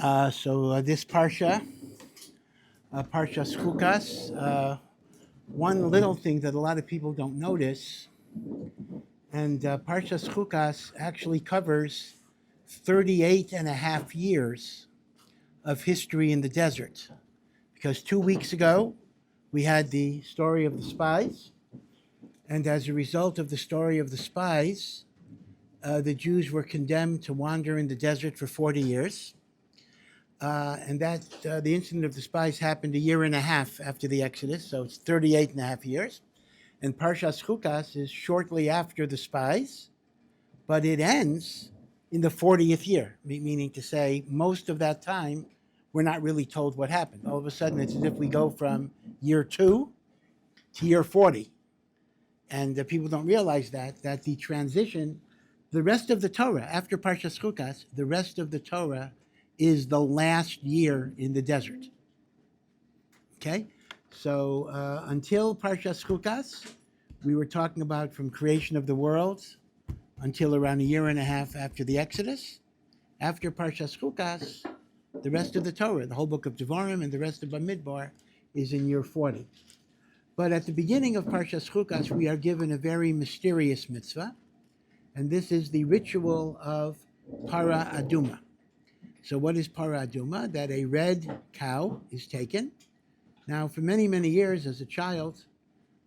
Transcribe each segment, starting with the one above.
This Parsha, Parshas Chukas, one little thing that a lot of people don't notice, and Parshas Chukas actually covers 38 and a half years of history in the desert. Because 2 weeks ago, we had the story of the spies, and as a result of the story of the spies, the Jews were condemned to wander in the desert for 40 years. The incident of the spies happened a year and a half after the Exodus, so it's 38 and a half years. And Parshas Chukas is shortly after the spies, but it ends in the 40th year, meaning to say most of that time we're not really told what happened. All of a sudden, it's as if we go from year 2 to year 40. And people don't realize that the transition, the rest of the Torah, after Parshas Chukas, the rest of the Torah is the last year in the desert. Okay? So until Parshas Chukas, we were talking about from creation of the world until around a year and a half after the Exodus. After Parshas Chukas, the rest of the Torah, the whole book of Devarim and the rest of Bamidbar, is in year 40. But at the beginning of Parshas Chukas, we are given a very mysterious mitzvah, and this is the ritual of Parah Adumah. So what is Parah Adumah? That a red cow is taken. Now, for many, many years as a child,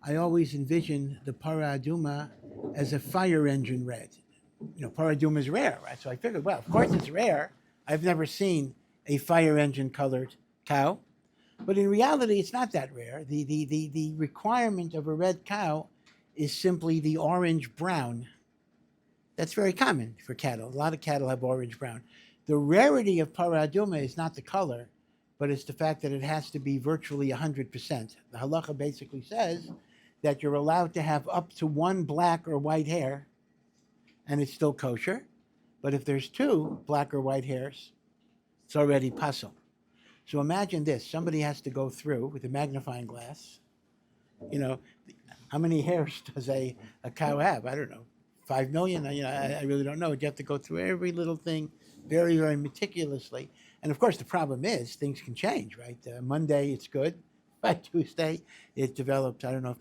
I always envisioned the Parah Adumah as a fire engine red. Parah Adumah is rare, right? So I figured, well, of course it's rare. I've never seen a fire engine colored cow. But in reality, it's not that rare. The requirement of a red cow is simply the orange-brown. That's very common for cattle. A lot of cattle have orange-brown. The rarity of Parah Adumah is not the color, but it's the fact that it has to be virtually 100%. The halacha basically says that you're allowed to have up to one black or white hair, and it's still kosher. But if there's 2 black or white hairs, it's already pasul. So imagine this. Somebody has to go through with a magnifying glass. How many hairs does a cow have? I don't know. 5 million? I really don't know. You have to go through every little thing very, very meticulously. And of course, the problem is things can change, right? Monday, it's good. By Tuesday, it develops. I don't know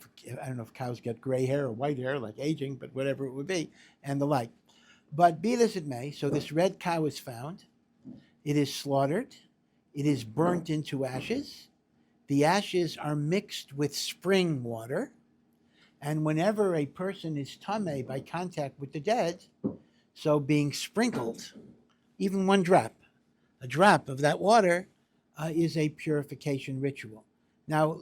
if cows get gray hair or white hair, like aging, but whatever it would be, and the like. But be this it may, so this red cow is found. It is slaughtered. It is burnt into ashes. The ashes are mixed with spring water. And whenever a person is tameh by contact with the dead, so being sprinkled, even one drop, a drop of that water is a purification ritual. Now,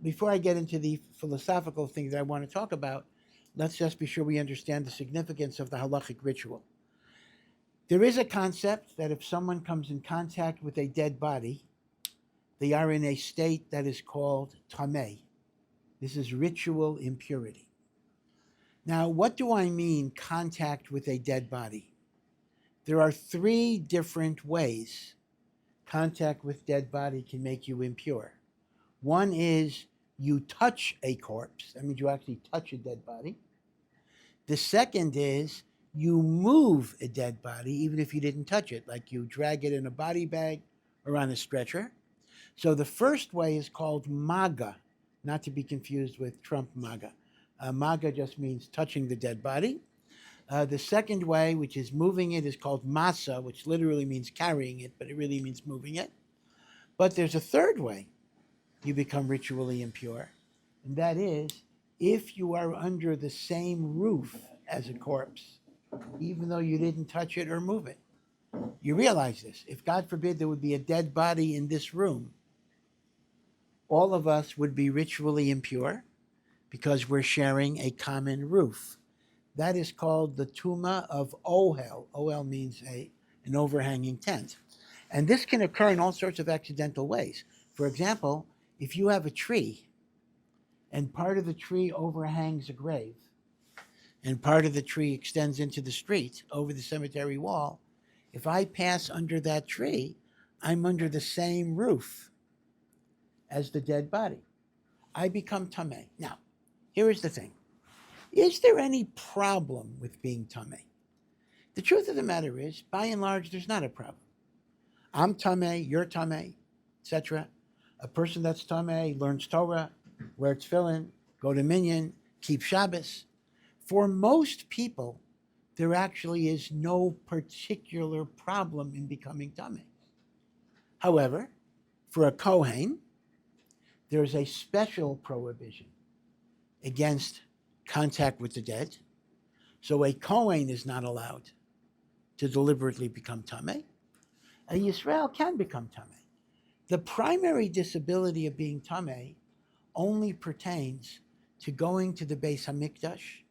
before I get into the philosophical things that I want to talk about, let's just be sure we understand the significance of the halachic ritual. There is a concept that if someone comes in contact with a dead body, they are in a state that is called tameh. This is ritual impurity. Now, what do I mean, contact with a dead body? There are 3 different ways contact with dead body can make you impure. One is you touch a corpse. That means you actually touch a dead body. The second is you move a dead body, even if you didn't touch it, like you drag it in a body bag or on a stretcher. So the first way is called maga, not to be confused with Trump MAGA. Maga just means touching the dead body. The second way, which is moving it, is called masa, which literally means carrying it, but it really means moving it. But there's a third way you become ritually impure, and that is if you are under the same roof as a corpse, even though you didn't touch it or move it. You realize this. If, God forbid, there would be a dead body in this room, all of us would be ritually impure because we're sharing a common roof. That is called the tuma of ohel. Ohel means an overhanging tent. And this can occur in all sorts of accidental ways. For example, if you have a tree and part of the tree overhangs a grave and part of the tree extends into the street over the cemetery wall, if I pass under that tree, I'm under the same roof as the dead body. I become tameh. Now, here is the thing. Is there any problem with being tameh? The truth of the matter is, by and large, there's not a problem. I'm tameh, you're tameh, etc. A person that's tameh learns Torah, wears tefillin, go to minyan, keep Shabbos. For most people, there actually is no particular problem in becoming tameh. However, for a Kohen, there's a special prohibition against contact with the dead. So a Kohen is not allowed to deliberately become tameh. A Yisrael can become tameh. The primary disability of being tameh only pertains to going to the Beis Hamikdash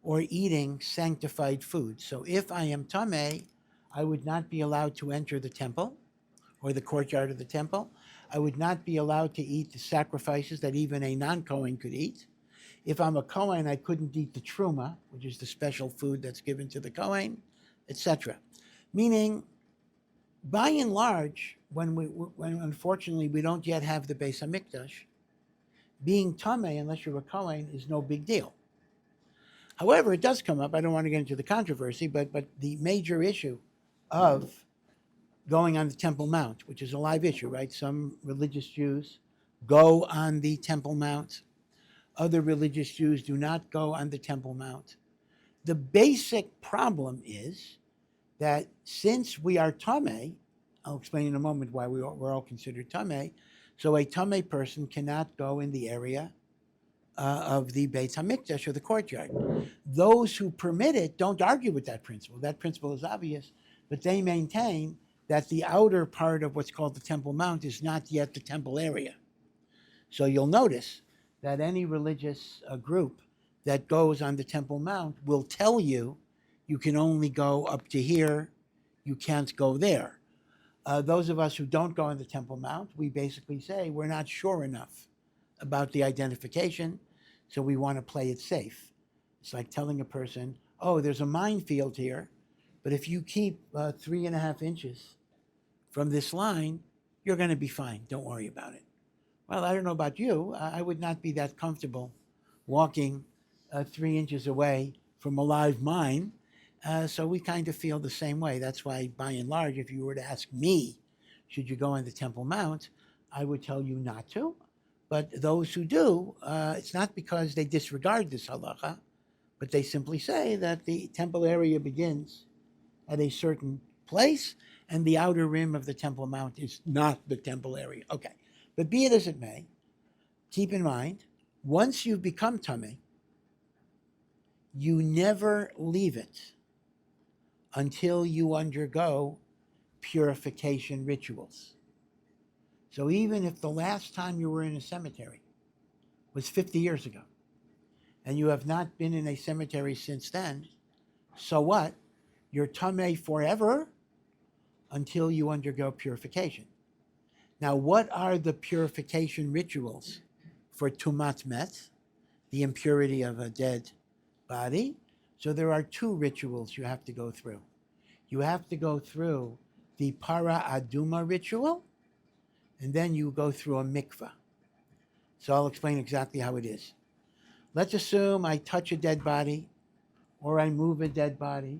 or eating sanctified food. So if I am tameh, I would not be allowed to enter the temple or the courtyard of the temple. I would not be allowed to eat the sacrifices that even a non-Kohen could eat. If I'm a Kohen, I couldn't eat the truma, which is the special food that's given to the Kohen, etc. Meaning, by and large, when unfortunately we don't yet have the Beis Hamikdash, being tameh, unless you're a Kohen, is no big deal. However, it does come up. I don't want to get into the controversy, but the major issue of going on the Temple Mount, which is a live issue, right? Some religious Jews go on the Temple Mount. Other religious Jews do not go on the Temple Mount. The basic problem is that since we are tameh, I'll explain in a moment why we're all considered tameh. So a tameh person cannot go in the area of the Beit HaMikdash or the courtyard. Those who permit it don't argue with that principle. That principle is obvious, but they maintain that the outer part of what's called the Temple Mount is not yet the temple area. So you'll notice that any religious group that goes on the Temple Mount will tell you you can only go up to here, you can't go there. Those of us who don't go on the Temple Mount, we basically say we're not sure enough about the identification, so we want to play it safe. It's like telling a person, oh, there's a minefield here, but if you keep 3.5 inches from this line, you're going to be fine. Don't worry about it. Well, I don't know about you. I would not be that comfortable walking 3 inches away from a live mine. So we kind of feel the same way. That's why, by and large, if you were to ask me, should you go on the Temple Mount, I would tell you not to. But those who do, it's not because they disregard this halacha, but they simply say that the temple area begins at a certain place, and the outer rim of the Temple Mount is not the temple area. Okay. But be it as it may, keep in mind, once you've become tameh, you never leave it until you undergo purification rituals. So even if the last time you were in a cemetery was 50 years ago, and you have not been in a cemetery since then, so what? You're tameh forever until you undergo purification. Now, what are the purification rituals for tumat met, the impurity of a dead body? So there are 2 rituals you have to go through. You have to go through the Parah Adumah ritual, and then you go through a mikvah. So I'll explain exactly how it is. Let's assume I touch a dead body, or I move a dead body,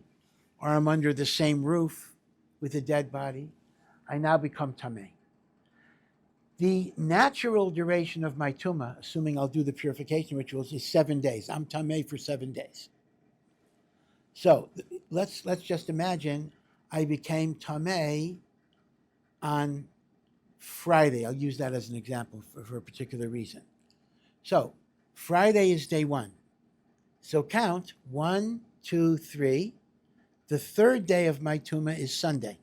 or I'm under the same roof with a dead body. I now become tameh. The natural duration of my tumah, assuming I'll do the purification rituals, is 7 days. I'm tameh for 7 days. So let's just imagine I became tameh on Friday. I'll use that as an example for a particular reason. So Friday is day 1. So count 1, 2, 3. The 3rd day of my tumah is Sunday.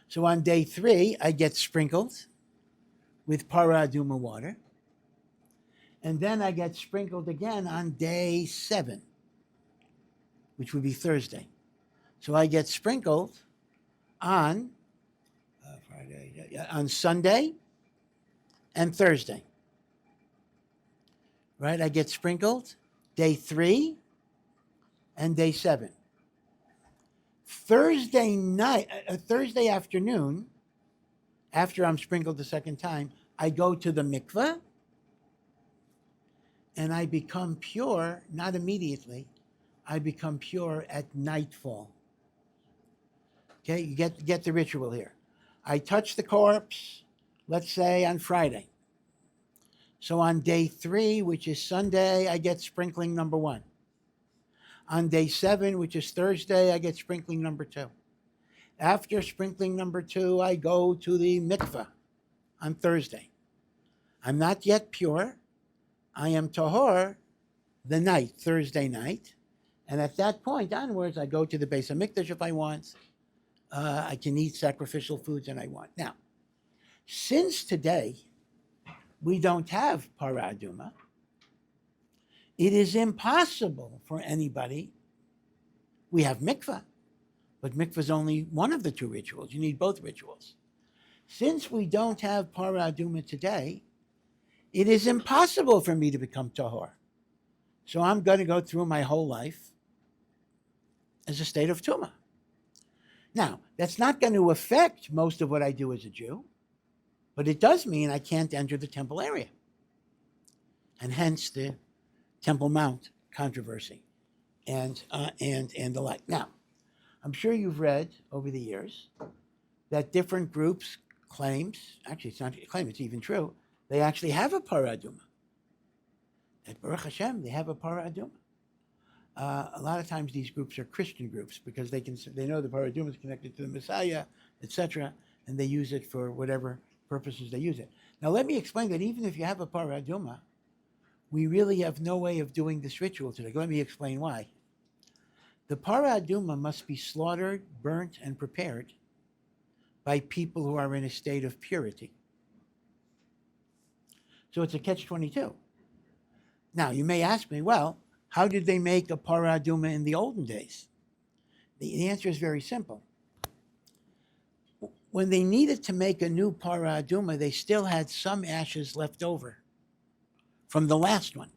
So on day 3, I get sprinkled with Parah Adumah water. And then I get sprinkled again on day 7, which would be Thursday. So I get sprinkled on on Sunday and Thursday. Right? I get sprinkled day 3 and day 7. Thursday afternoon, after I'm sprinkled the second time, I go to the mikveh and I become pure, not immediately. I become pure at nightfall. Okay, you get the ritual here. I touch the corpse, let's say on Friday. So on day 3, which is Sunday, I get sprinkling number 1. On day 7, which is Thursday, I get sprinkling number 2. After sprinkling number 2, I go to the mikveh on Thursday. I'm not yet pure. I am tahor the night, Thursday night. And at that point onwards, I go to the Beis HaMikdash if I want. I can eat sacrificial foods and I want. Now, since today we don't have Parah Adumah, it is impossible for anybody. We have mikveh, but mikveh is only one of the 2 rituals. You need both rituals. Since we don't have Parah Adumah today, it is impossible for me to become tahor. So I'm going to go through my whole life as a state of tumah. Now, that's not going to affect most of what I do as a Jew, but it does mean I can't enter the temple area, and hence the Temple Mount controversy and the like. Now, I'm sure you've read over the years that different groups actually it's not a claim, it's even true, they actually have a Parah Adumah. At Baruch Hashem, they have a Parah Adumah. A lot of times these groups are Christian groups because they know the Parah Adumah is connected to the Messiah, etc., and they use it for whatever purposes they use it. Now let me explain that even if you have a Parah Adumah, we really have no way of doing this ritual today. Let me explain why. The Parah Adumah must be slaughtered, burnt, and prepared by people who are in a state of purity. So it's a catch-22. Now, you may ask me, well, how did they make a Parah Adumah in the olden days? The answer is very simple. When they needed to make a new Parah Adumah, they still had some ashes left over from the last one.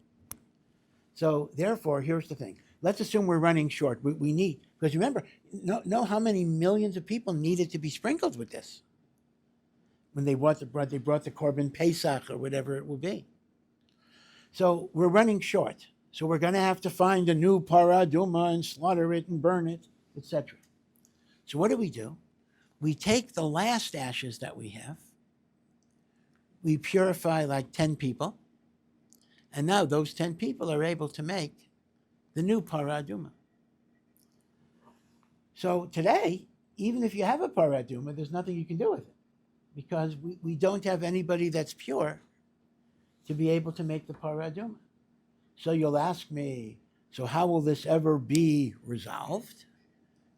So therefore, here's the thing. Let's assume we're running short. We need, because remember, know how many millions of people needed to be sprinkled with this when they brought the Korban Pesach or whatever it will be. So we're running short. So we're going to have to find a new Parah Adumah and slaughter it and burn it, etc. So what do? We take the last ashes that we have. We purify like 10 people. And now those 10 people are able to make the new Parah Adumah. So today, even if you have a Parah Adumah, there's nothing you can do with it because we don't have anybody that's pure to be able to make the Parah Adumah. So you'll ask me, so how will this ever be resolved?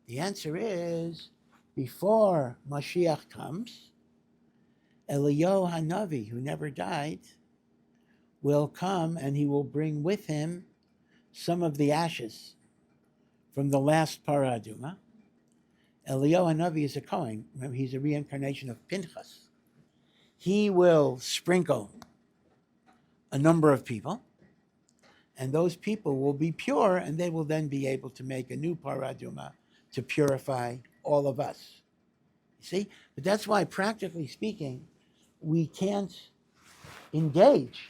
The answer is, before Mashiach comes, Eliyahu Hanavi, who never died, will come and he will bring with him some of the ashes from the last Parah Adumah. Eliyahu Hanavi is a Kohen. Remember, he's a reincarnation of Pinchas. He will sprinkle a number of people, and those people will be pure, and they will then be able to make a new Parah Adumah to purify all of us. You see? But that's why, practically speaking, we can't engage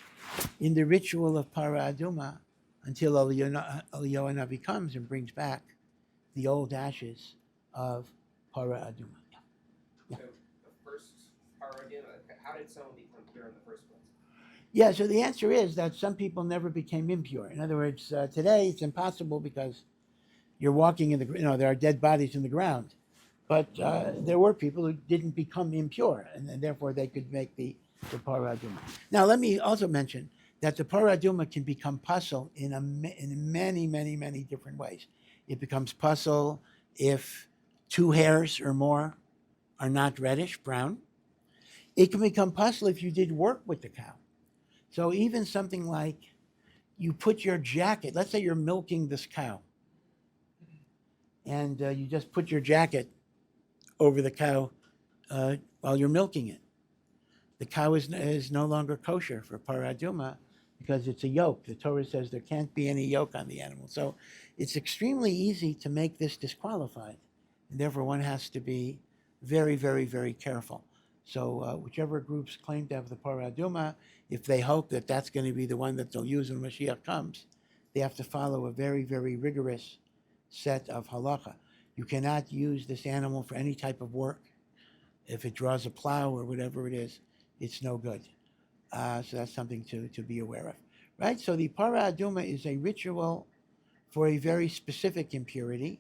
in the ritual of Parah Adumah until Eliyahu Hanavi comes and brings back the old ashes of Parah Adumah. Yeah. So the first Parah Adumah, how did someone become pure in the first place? Yeah, so the answer is that some people never became impure. In other words, today it's impossible because you're walking in there are dead bodies in the ground. But there were people who didn't become impure, and therefore they could make the Parah Adumah. Now, let me also mention that the Parah Adumah can become pasul in many, many, many different ways. It becomes pasul if 2 hairs or more are not reddish, brown. It can become pasul if you did work with the cow. So even something like you put your jacket, let's say you're milking this cow, and you just put your jacket over the cow while you're milking it. The cow is no longer kosher for Parah Adumah because it's a yoke. The Torah says there can't be any yoke on the animal. So it's extremely easy to make this disqualified. And therefore one has to be very, very, very careful. So whichever groups claim to have the Parah Adumah, if they hope that that's going to be the one that they'll use when Mashiach comes, they have to follow a very, very rigorous set of halacha. You cannot use this animal for any type of work. If it draws a plow or whatever it is, it's no good. So that's something to be aware of, right? So the Parah Adumah is a ritual for a very specific impurity,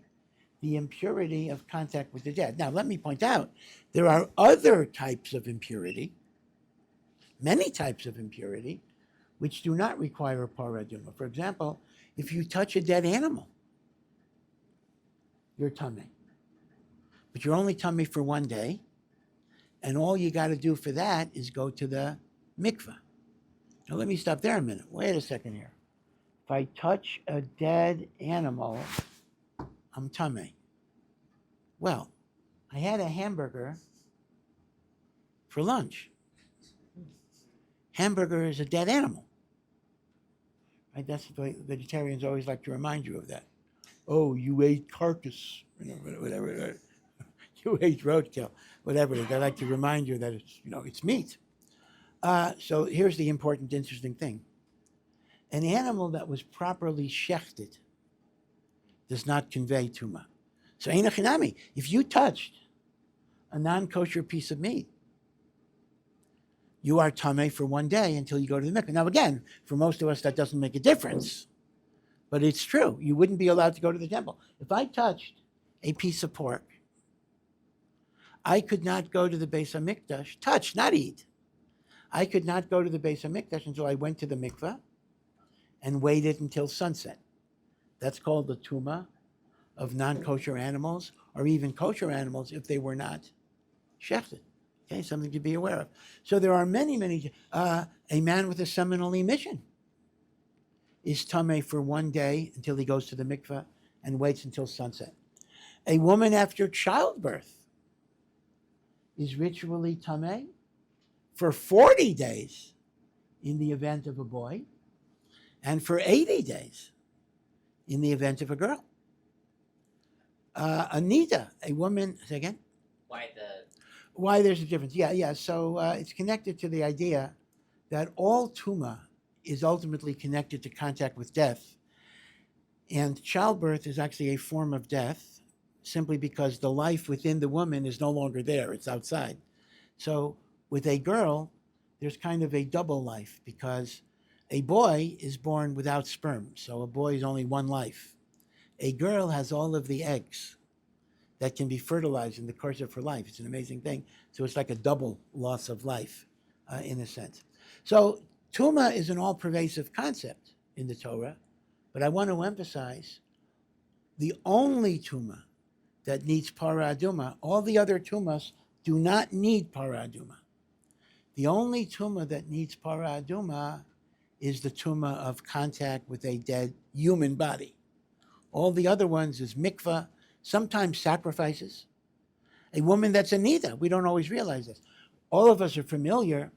the impurity of contact with the dead. Now, let me point out, there are other types of impurity, many types of impurity, which do not require a Parah Adumah. For example, if you touch a dead animal, you're tummy. But you're only tummy for one day, and all you got to do for that is go to the mikveh. Now, let me stop there a minute. Wait a second here. If I touch a dead animal, I'm tummy. Well, I had a hamburger for lunch. Hamburger is a dead animal. Right? That's the way vegetarians always like to remind you of that. Oh, you ate carcass, whatever. You ate roadkill, whatever. They like to remind you that it's meat. So here's the important, interesting thing. An animal that was properly shechted does not convey tumah. So ein chinami, if you touched a non-kosher piece of meat, you are tameh for one day until you go to the mikveh. Now again, for most of us that doesn't make a difference, but it's true. You wouldn't be allowed to go to the temple. If I touched a piece of pork, I could not go to the Beis HaMikdash, touch, not eat. I could not go to the Beis HaMikdash until I went to the mikveh and waited until sunset. That's called the tumah of non-kosher animals, or even kosher animals if they were not shechted. Okay, something to be aware of. So there are many. A man with a seminal emission is tameh for one day until he goes to the mikveh and waits until sunset. A woman after childbirth is ritually tameh for 40 days in the event of a boy, and for 80 days in the event of a girl. Anita, a woman, say again? Why there's a difference. Yeah. So it's connected to the idea that all tumah is ultimately connected to contact with death. And childbirth is actually a form of death simply because the life within the woman is no longer there. It's outside. So with a girl, there's kind of a double life because a boy is born without sperm. So a boy is only one life. A girl has all of the eggs that can be fertilized in the course of her life. It's an amazing thing. So it's like a double loss of life, in a sense. So tumah is an all-pervasive concept in the Torah, but I want to emphasize the only tumah that needs Parah Adumah, all the other tumahs do not need Parah Adumah. The only tumah that needs Parah Adumah is the tumah of contact with a dead human body. All the other ones is mikvah, sometimes sacrifices. A woman that's Anita, we don't always realize this. All of us are familiar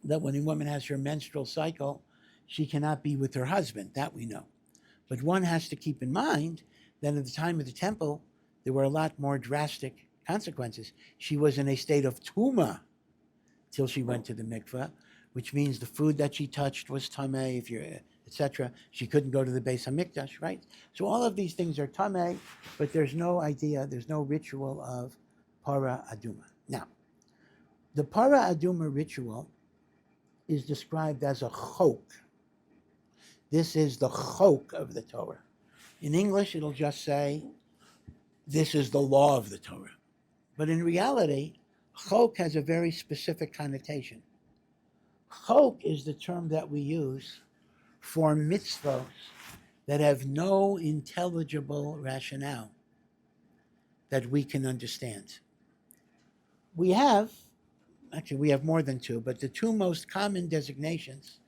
that when a woman has her menstrual cycle, she cannot be with her husband. That we know. But one has to keep in mind that at the time of the temple, there were a lot more drastic consequences. She was in a state of tumah till she went to the mikveh, which means the food that she touched was tameh, if you're, etc. She couldn't go to the Beis HaMikdash, right? So all of these things are tameh, but there's no idea, there's no ritual of Parah Adumah. Now, the Parah Adumah ritual is described as a chok. This is the chok of the Torah. In English, it'll just say, this is the law of the Torah. But in reality, chok has a very specific connotation. Chok is the term that we use for mitzvot that have no intelligible rationale that we can understand. We have more than two, but the two most common designations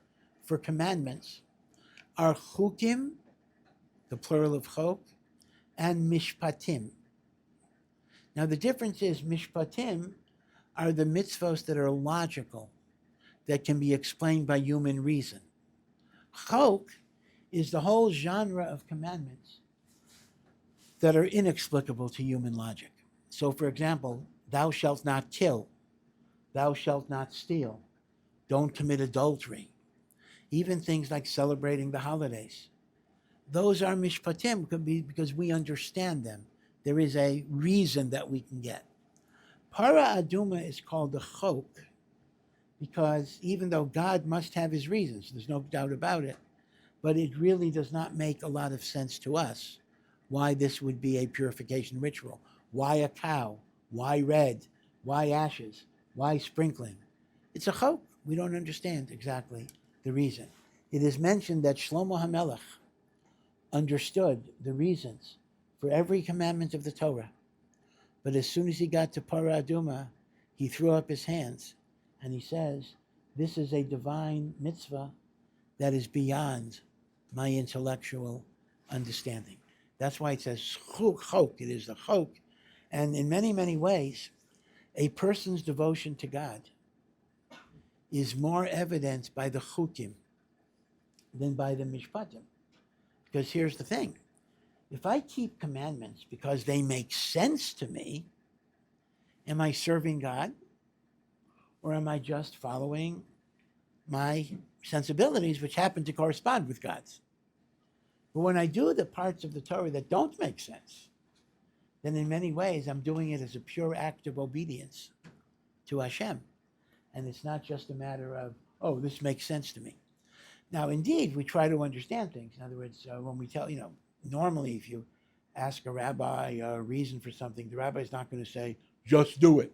for commandments are chukim, the plural of chok, and mishpatim. Now the difference is mishpatim are the mitzvos that are logical, that can be explained by human reason. Chok is the whole genre of commandments that are inexplicable to human logic. So for example, thou shalt not kill, thou shalt not steal, don't commit adultery, even things like celebrating the holidays. Those are mishpatim because we understand them. There is a reason that we can get. Parah Adumah is called the chok because even though God must have his reasons, there's no doubt about it, but it really does not make a lot of sense to us why this would be a purification ritual. Why a cow? Why red? Why ashes? Why sprinkling? It's a chok. We don't understand exactly the reason. It is mentioned that Shlomo HaMelech understood the reasons for every commandment of the Torah. But as soon as he got to Parah Adumah, he threw up his hands and he says, this is a divine mitzvah that is beyond my intellectual understanding. That's why it says chok. It is the chok. And in many, many ways, a person's devotion to God is more evident by the chukim than by the mishpatim. Because here's the thing. If I keep commandments because they make sense to me, am I serving God? Or am I just following my sensibilities, which happen to correspond with God's? But when I do the parts of the Torah that don't make sense, then in many ways I'm doing it as a pure act of obedience to Hashem. And it's not just a matter of, oh, this makes sense to me. Now, indeed, we try to understand things. In other words, when we tell, normally if you ask a rabbi a reason for something, the rabbi is not going to say, just do it.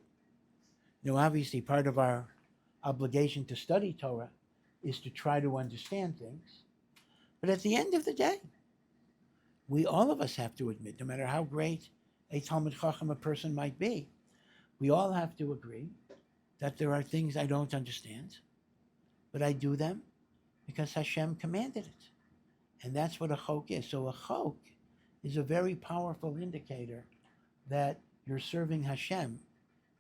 Obviously, part of our obligation to study Torah is to try to understand things. But at the end of the day, all of us have to admit, no matter how great a Talmid Chacham a person might be, we all have to agree that there are things I don't understand, but I do them because Hashem commanded it. And that's what a chok is. So a chok is a very powerful indicator that you're serving Hashem.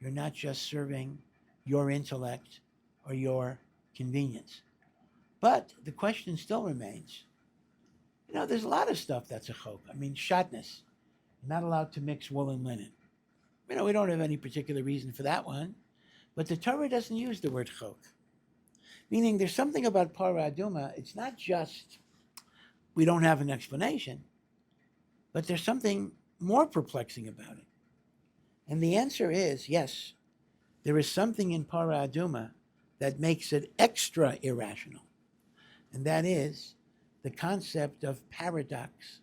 You're not just serving your intellect or your convenience. But the question still remains, there's a lot of stuff that's a chok. Shatnez. You're not allowed to mix wool and linen. We don't have any particular reason for that one. But the Torah doesn't use the word chok. Meaning there's something about Parah Adumah, it's not just we don't have an explanation, but there's something more perplexing about it. And the answer is, yes, there is something in Parah Adumah that makes it extra irrational. And that is the concept of paradox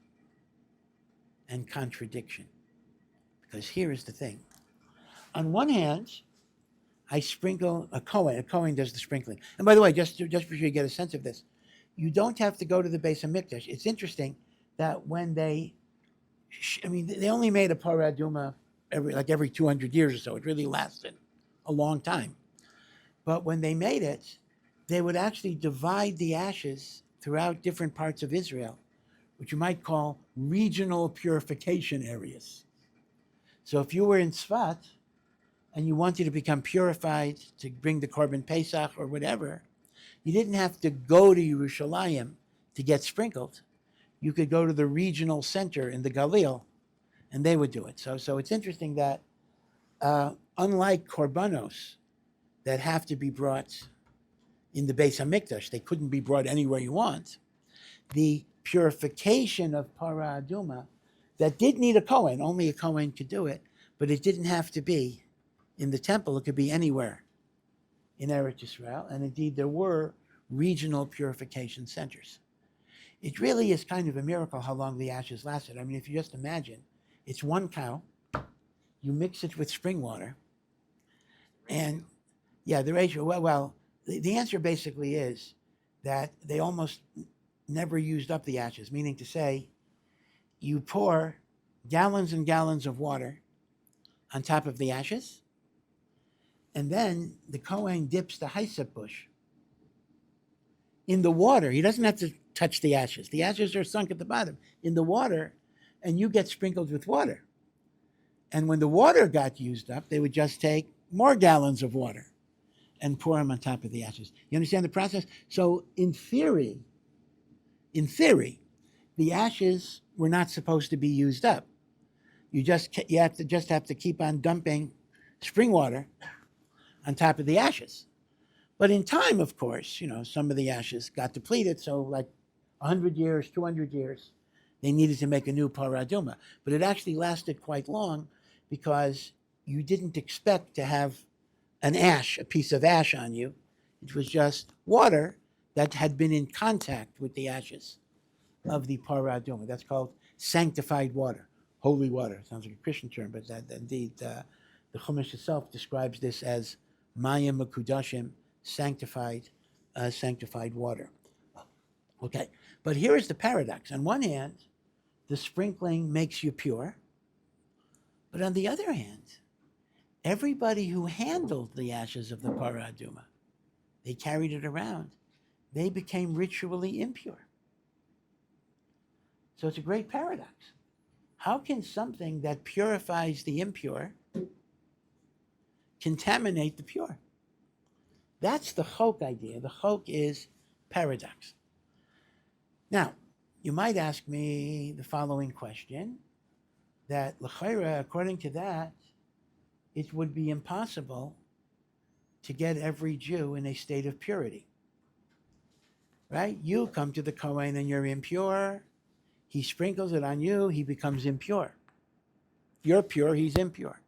and contradiction. Because here is the thing. On one hand, I sprinkle a Kohen does the sprinkling. And by the way, just for sure you get a sense of this, you don't have to go to the Beis HaMikdash. It's interesting that when they only made a Parah Adumah every 200 years or so. It really lasted a long time. But when they made it, they would actually divide the ashes throughout different parts of Israel, which you might call regional purification areas. So if you were in Tzfat and you wanted to become purified to bring the Korban Pesach or whatever, you didn't have to go to Yerushalayim to get sprinkled. You could go to the regional center in the Galil, and they would do it. So it's interesting that unlike Korbanos that have to be brought in the Beis HaMikdash, they couldn't be brought anywhere you want, the purification of Parah Adumah that did need a Kohen, only a Kohen could do it, but it didn't have to be in the temple. It could be anywhere in Eretz Yisrael. And indeed, there were regional purification centers. It really is kind of a miracle how long the ashes lasted. If you just imagine, it's one cow, you mix it with spring water, and the ratio, the answer basically is that they almost never used up the ashes, meaning to say, you pour gallons and gallons of water on top of the ashes, and then the Kohen dips the hyssop bush in the water. He doesn't have to touch the ashes. The ashes are sunk at the bottom in the water, and you get sprinkled with water. And when the water got used up, they would just take more gallons of water and pour them on top of the ashes. You understand the process? So in theory, the ashes were not supposed to be used up. You have to keep on dumping spring water on top of the ashes. But in time, of course, some of the ashes got depleted. So like 100 years, 200 years, they needed to make a new Parah Adumah. But it actually lasted quite long because you didn't expect to have a piece of ash on you. It was just water that had been in contact with the ashes of the Parah Adumah. That's called sanctified water, holy water. Sounds like a Christian term, but that indeed the Chumash itself describes this as Mayim Makudashim, sanctified water. Okay, but here is the paradox. On one hand, the sprinkling makes you pure, but on the other hand, everybody who handled the ashes of the Parah Adumah, they carried it around, they became ritually impure. So it's a great paradox. How can something that purifies the impure contaminate the pure? That's the chok idea. The chok is paradox. Now, you might ask me the following question, that l'chayra, according to that, it would be impossible to get every Jew in a state of purity. Right? You come to the Kohen and you're impure. He sprinkles it on you, he becomes impure. If you're pure, he's impure.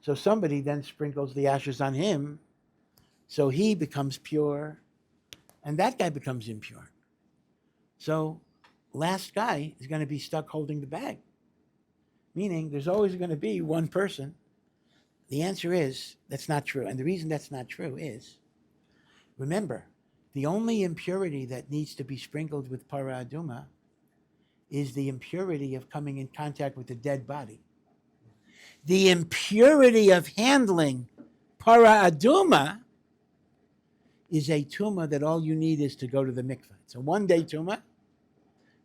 So somebody then sprinkles the ashes on him, so he becomes pure, and that guy becomes impure. So last guy is going to be stuck holding the bag. Meaning there's always going to be one person. The answer is that's not true. And the reason that's not true is, remember, the only impurity that needs to be sprinkled with Parah Adumah is the impurity of coming in contact with a dead body. The impurity of handling Parah Adumah is a tumah that all you need is to go to the mikveh. It's a one-day tumah,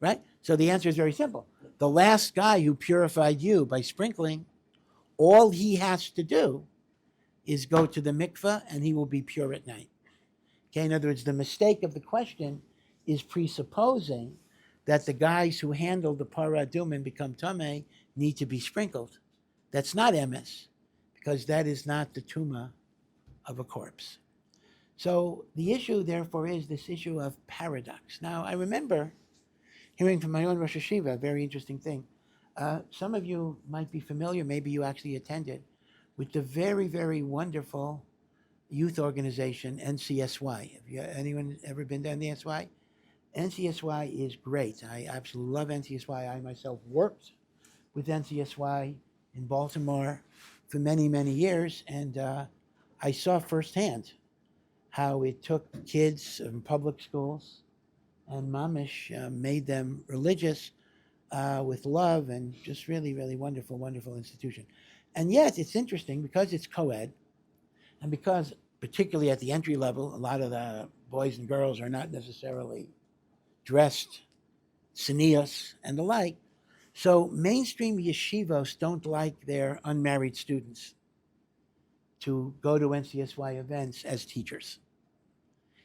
right? So the answer is very simple. The last guy who purified you by sprinkling, all he has to do is go to the mikveh and he will be pure at night. Okay, in other words, the mistake of the question is presupposing that the guys who handle the Parah Adumah and become tameh need to be sprinkled. That's not emes, because that is not the tumah of a corpse. So the issue, therefore, is this issue of paradox. Now, I remember hearing from my own Rosh Yeshiva, a very interesting thing. Some of you might be familiar, maybe you actually attended, with the very, very wonderful youth organization, NCSY. Anyone ever been to NCSY? NCSY is great. I absolutely love NCSY. I myself worked with NCSY in Baltimore for many, many years, and I saw firsthand how it took kids in public schools and mamish made them religious with love, and just really, really wonderful, wonderful institution. And yet, it's interesting because it's co-ed, and because particularly at the entry level, a lot of the boys and girls are not necessarily dressed, senios, and the like. So mainstream yeshivos don't like their unmarried students to go to NCSY events as teachers,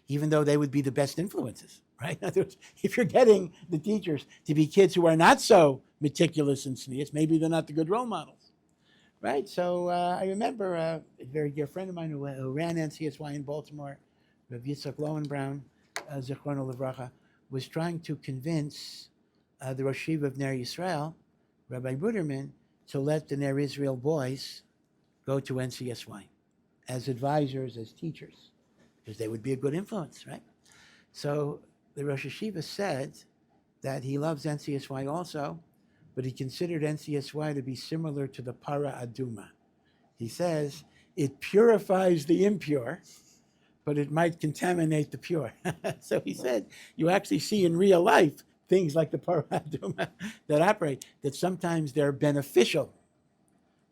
even though they would be the best influences, right? In other words, if you're getting the teachers to be kids who are not so meticulous and seniors, maybe they're not the good role models, right? So I remember a very dear friend of mine who ran NCSY in Baltimore, Rav Yitzchak Lowenbrown, Zichrono Livracha, was trying to convince the Rosh Yeshiva of Ner Yisrael, Rabbi Ruderman, to let the Ner Israel boys go to NCSY as advisors, as teachers, because they would be a good influence, right? So the Rosh Yeshiva said that he loves NCSY also, but he considered NCSY to be similar to the Parah Adumah. He says it purifies the impure, but it might contaminate the pure. So he said, you actually see in real life things like the Parah Adumah that operate, that sometimes they're beneficial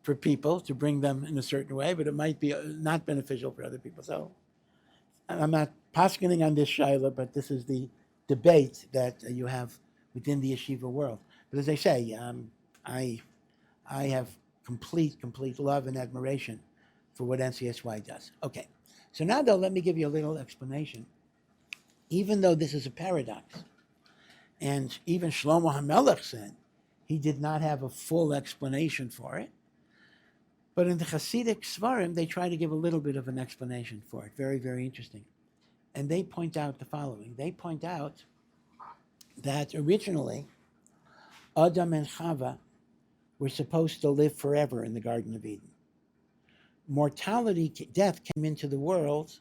for people to bring them in a certain way, but it might be not beneficial for other people. So I'm not poskening on this, Shaila, but this is the debate that you have within the yeshiva world. But as I say, I have complete love and admiration for what NCSY does. Okay, so now though, let me give you a little explanation. Even though this is a paradox, and even Shlomo HaMelech said he did not have a full explanation for it, but in the Hasidic Svarim, they try to give a little bit of an explanation for it. Very, very interesting. And they point out the following. They point out that originally, Adam and Chava were supposed to live forever in the Garden of Eden. death came into the world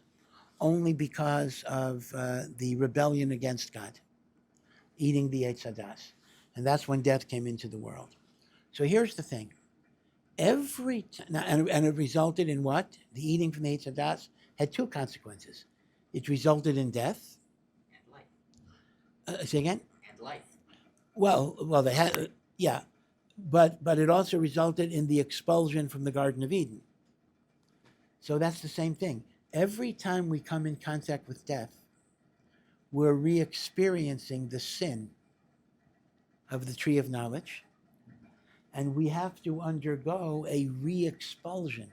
only because of the rebellion against God, eating the Eitz Hadas. And that's when death came into the world. So here's the thing. And it resulted in what? The eating from the Eitz Hadas had two consequences. It resulted in death. And life. Say again? And life. Well, they had, yeah. But it also resulted in the expulsion from the Garden of Eden. So that's the same thing. Every time we come in contact with death, we're re-experiencing the sin of the tree of knowledge, and we have to undergo a re-expulsion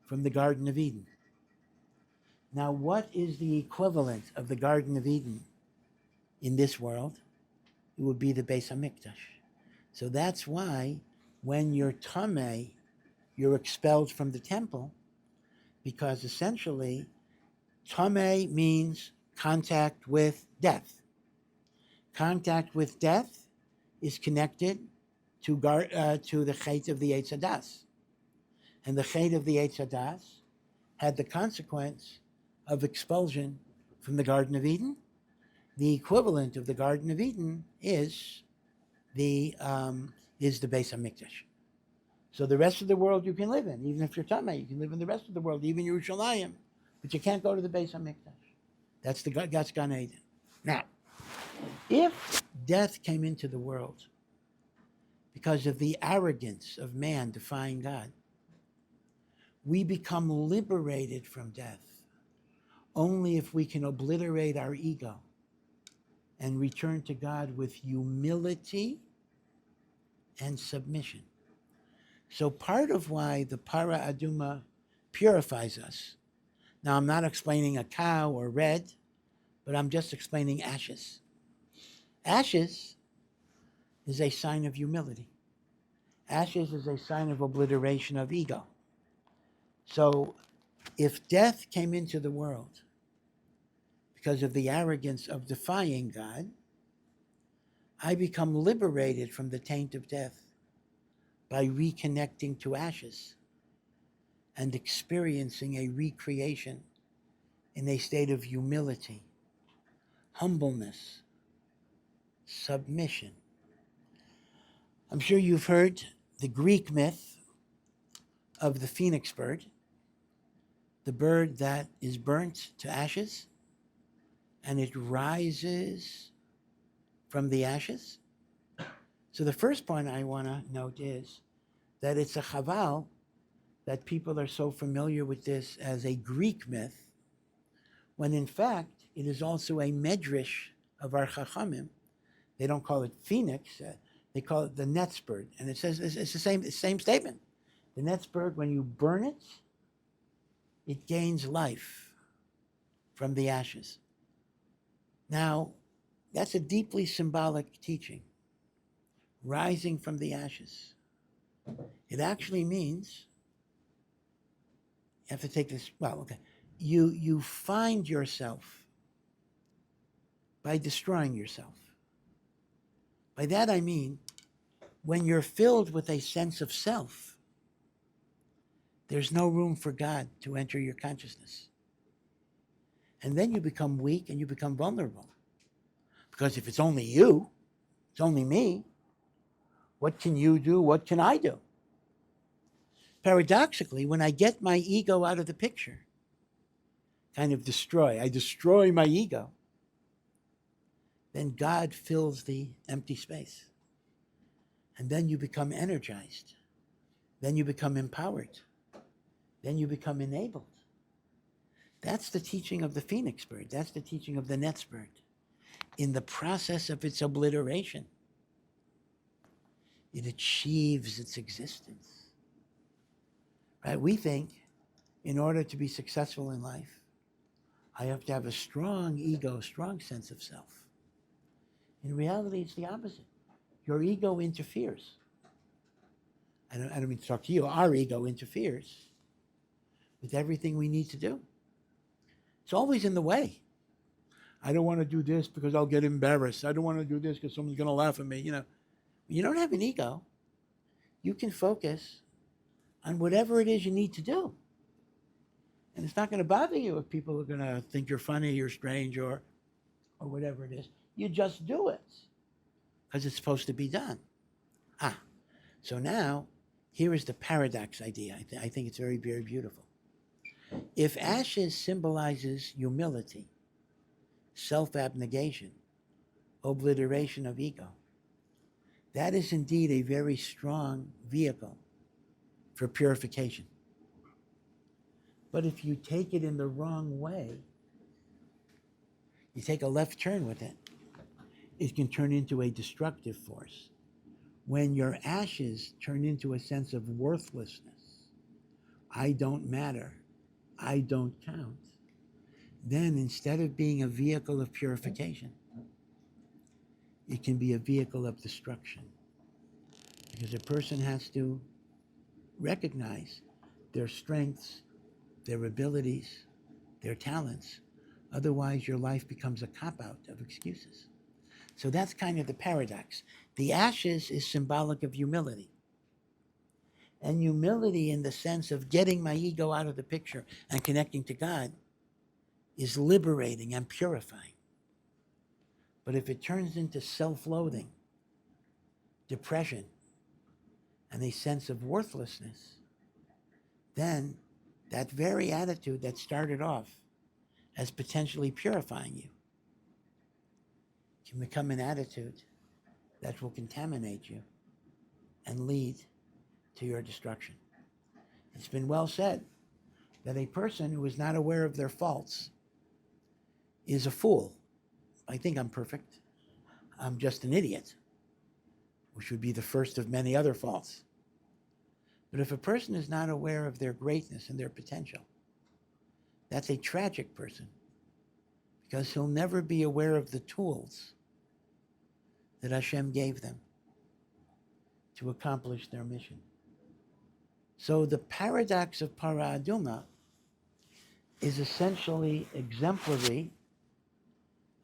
from the Garden of Eden. Now, what is the equivalent of the Garden of Eden in this world? It would be the Beis HaMikdash. So that's why when you're tameh, you're expelled from the temple, because essentially tameh means contact with death. Contact with death is connected to the chait of the Eitz Hadas. And the chait of the Eitz Hadas had the consequence of expulsion from the Garden of Eden. The equivalent of the Garden of Eden is the Beis HaMikdash. So the rest of the world you can live in, even if you're tameh, you can live in the rest of the world, even Yerushalayim, but you can't go to the Beis HaMikdash. That's Gan Eden. Now, if death came into the world because of the arrogance of man defying God, we become liberated from death only if we can obliterate our ego and return to God with humility and submission. So part of why the Parah Adumah purifies us, now I'm not explaining a cow or red, but I'm just explaining ashes. Ashes is a sign of humility. Ashes is a sign of obliteration of ego. So if death came into the world because of the arrogance of defying God, I become liberated from the taint of death by reconnecting to ashes and experiencing a recreation in a state of humility, humbleness, submission. I'm sure you've heard the Greek myth of the phoenix bird, the bird that is burnt to ashes and it rises from the ashes. So the first point I want to note is that it's a chaval that people are so familiar with this as a Greek myth, when in fact it is also a medrash of our chachamim. They don't call it phoenix, they call it the netz bird. And it says, it's the same statement. The netz bird, when you burn it, it gains life from the ashes. Now, that's a deeply symbolic teaching, rising from the ashes. It actually means, you have to take this, you find yourself by destroying yourself. By that I mean, when you're filled with a sense of self, there's no room for God to enter your consciousness. And then you become weak and you become vulnerable. Because if it's only you, it's only me, what can you do? What can I do? Paradoxically, when I get my ego out of the picture, I destroy my ego, then God fills the empty space. And then you become energized. Then you become empowered. Then you become enabled. That's the teaching of the phoenix bird. That's the teaching of the netz bird. In the process of its obliteration, it achieves its existence. Right? We think in order to be successful in life, I have to have a strong ego, strong sense of self. In reality, it's the opposite. Your ego interferes. I don't mean to talk to you. Our ego interferes with everything we need to do. It's always in the way. I don't want to do this because I'll get embarrassed. I don't want to do this because someone's going to laugh at me. You know, when you don't have an ego, you can focus on whatever it is you need to do. And it's not going to bother you if people are going to think you're funny, you're strange, or whatever it is. You just do it because it's supposed to be done. So now, here is the paradox idea. I think it's very, very beautiful. If ashes symbolizes humility, self-abnegation, obliteration of ego, that is indeed a very strong vehicle for purification. But if you take it in the wrong way, you take a left turn with it, it can turn into a destructive force. When your ashes turn into a sense of worthlessness, I don't matter, I don't count, then instead of being a vehicle of purification, it can be a vehicle of destruction. Because a person has to recognize their strengths, their abilities, their talents. Otherwise, your life becomes a cop-out of excuses. So that's kind of the paradox. The ashes is symbolic of humility. And humility in the sense of getting my ego out of the picture and connecting to God is liberating and purifying. But if it turns into self-loathing, depression, and a sense of worthlessness, then that very attitude that started off as potentially purifying you can become an attitude that will contaminate you and lead to your destruction. It's been well said that a person who is not aware of their faults is a fool. I think I'm perfect. I'm just an idiot, which would be the first of many other faults. But if a person is not aware of their greatness and their potential, that's a tragic person, because he'll never be aware of the tools that Hashem gave them to accomplish their mission. So the paradox of Parah Adumah is essentially exemplary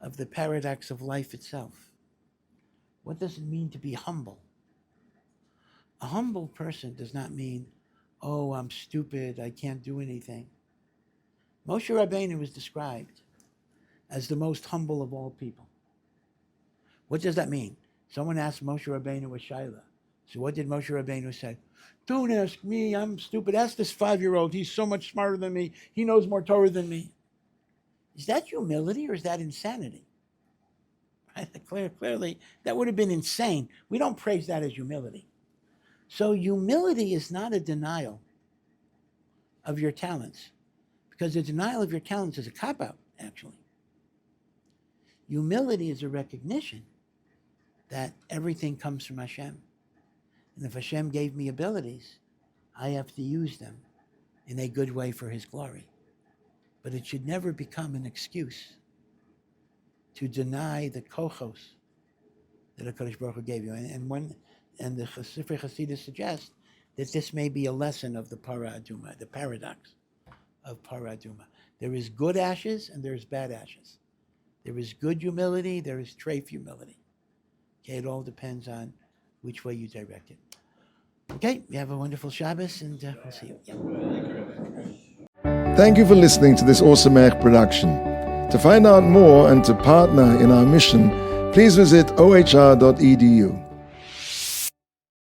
of the paradox of life itself. What does it mean to be humble? A humble person does not mean, oh, I'm stupid, I can't do anything. Moshe Rabbeinu was described as the most humble of all people. What does that mean? Someone asked Moshe Rabbeinu a shaila. So what did Moshe Rabbeinu say? Don't ask me, I'm stupid. Ask this 5-year-old. He's so much smarter than me. He knows more Torah than me. Is that humility or is that insanity? Right? Clearly, that would have been insane. We don't praise that as humility. So humility is not a denial of your talents, because the denial of your talents is a cop-out, actually. Humility is a recognition that everything comes from Hashem. And if Hashem gave me abilities, I have to use them in a good way for His glory. But it should never become an excuse to deny the kochos that HaKadosh Baruch Hu gave you. And the Sefer Hasidus suggests that this may be a lesson of the Parah Adumah, the paradox of Parah Adumah. There is good ashes and there is bad ashes. There is good humility, there is treif humility. Okay, it all depends on which way you direct it. Okay, you have a wonderful Shabbos, and we'll see you. Yeah. Thank you for listening to this Ohr Somayach production. To find out more and to partner in our mission, please visit ohr.edu.